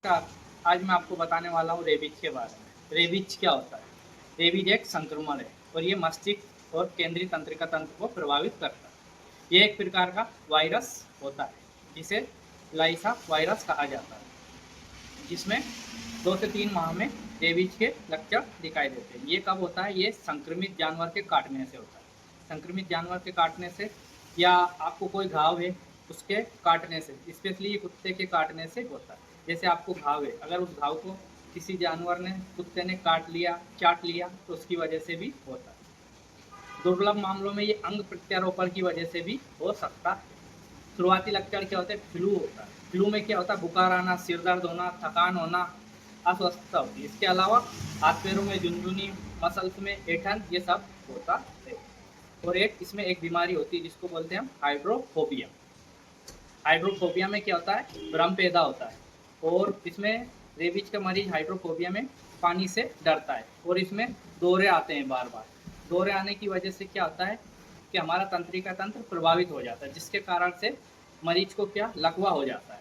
नमस्कार। आज मैं आपको बताने वाला हूँ रेबीज के बारे में। रेबीज क्या होता है? रेबीज एक संक्रमण है और ये मस्तिष्क और केंद्रीय तंत्रिका तंत्र को प्रभावित करता है। ये एक प्रकार का वायरस होता है जिसे लाइसा वायरस कहा जाता है, जिसमें 2 से 3 माह में रेबीज के लक्षण दिखाई देते हैं। ये कब होता है? ये संक्रमित जानवर के काटने से होता है। संक्रमित जानवर के काटने से, या आपको कोई घाव है उसके काटने से, स्पेशली ये कुत्ते के काटने से होता है। जैसे आपको घाव है, अगर उस घाव को किसी जानवर ने, कुत्ते ने काट लिया, चाट लिया, तो उसकी वजह से भी होता है। दुर्लभ मामलों में ये अंग प्रत्यारोपण की वजह से भी हो सकता है। शुरुआती लक्षण क्या होते हैं? फ्लू होता है। फ्लू में क्या होता है? बुखार आना, सिर दर्द होना, थकान होना, अस्वस्थता होती है। इसके अलावा हाथ पैरों में झुनझुनी, मसल्स में ऐंठन, ये सब होता है। और एक इसमें एक बीमारी होती है जिसको बोलते हैं हम हाइड्रोफोबिया। हाइड्रोफोबिया में क्या होता है? भ्रम पैदा होता है। और इसमें रेबीज का मरीज हाइड्रोफोबिया में पानी से डरता है और इसमें दौरे आते हैं बार बार। दौरे आने की वजह से क्या होता है कि हमारा तंत्रिका तंत्र प्रभावित हो जाता है, जिसके कारण से मरीज को क्या लकवा हो जाता है।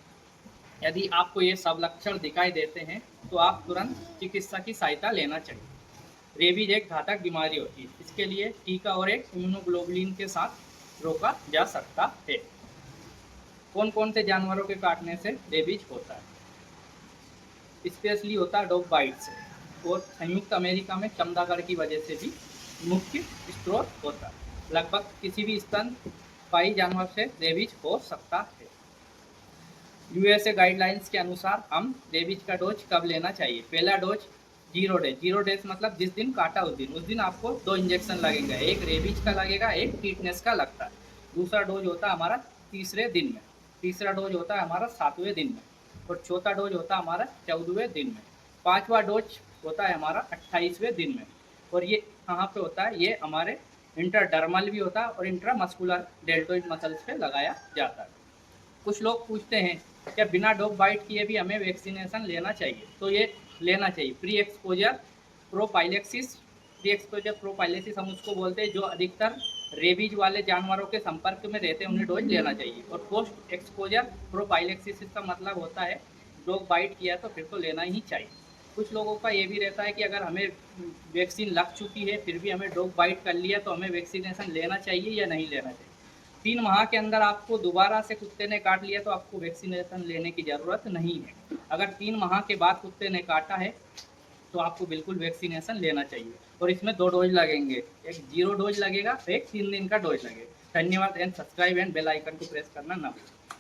यदि आपको ये सब लक्षण दिखाई देते हैं तो आप तुरंत चिकित्सा की सहायता लेना चाहिए। रेबीज एक घातक बीमारी होती है। इसके लिए टीका और एक इम्यूनोग्लोबुलिन के साथ रोका जा सकता है। कौन कौन से जानवरों के काटने से रेबीज होता है? स्पेशली होता है डॉग बाइट से, और संयुक्त अमेरिका में चमगादड़ की वजह से भी मुख्य स्रोत होता है। लगभग किसी भी स्तनपायी जानवर से रेबीज हो सकता है। यूएसए गाइडलाइंस के अनुसार हम रेबीज का डोज कब लेना चाहिए? पहला डोज 0 डेज। 0 डेज मतलब जिस दिन काटा उस दिन आपको 2 इंजेक्शन लगेंगे, एक रेबीज का लगेगा, एक टीटनेस का लगता है। दूसरा डोज होता है हमारा तीसरे दिन में, तीसरा डोज होता है हमारा 7वें दिन में, और चौथा डोज होता है हमारा 14वें दिन में। 5वां डोज होता है हमारा 28वें दिन में। और ये कहाँ पे होता है? ये हमारे इंटरडर्मल भी होता है और इंट्रामस्कुलर डेल्टोइड मसल्स पे लगाया जाता है। कुछ लोग पूछते हैं क्या बिना डॉग बाइट किए भी हमें वैक्सीनेशन लेना चाहिए? तो ये लेना चाहिए। Pre exposure prophylaxis, pre exposure prophylaxis हम उसको बोलते हैं जो अधिकतर रेबीज वाले जानवरों के संपर्क में रहते हैं, उन्हें डोज लेना चाहिए। और पोस्ट एक्सपोजर प्रोफाइलेक्सिस का मतलब होता है डॉग बाइट किया तो फिर तो लेना ही चाहिए। कुछ लोगों का ये भी रहता है कि अगर हमें वैक्सीन लग चुकी है फिर भी हमें डॉग बाइट कर लिया तो हमें वैक्सीनेशन लेना चाहिए या नहीं लेना चाहिए? 3 माह के अंदर आपको दोबारा से कुत्ते ने काट लिया तो आपको वैक्सीनेशन लेने की ज़रूरत नहीं है। अगर 3 माह के बाद कुत्ते ने काटा है तो आपको बिल्कुल वैक्सीनेशन लेना चाहिए। और इसमें 2 डोज लगेंगे, एक 0 डोज लगेगा, एक 3 दिन का डोज लगेगा। धन्यवाद and subscribe and bell icon को प्रेस करना ना भूलें।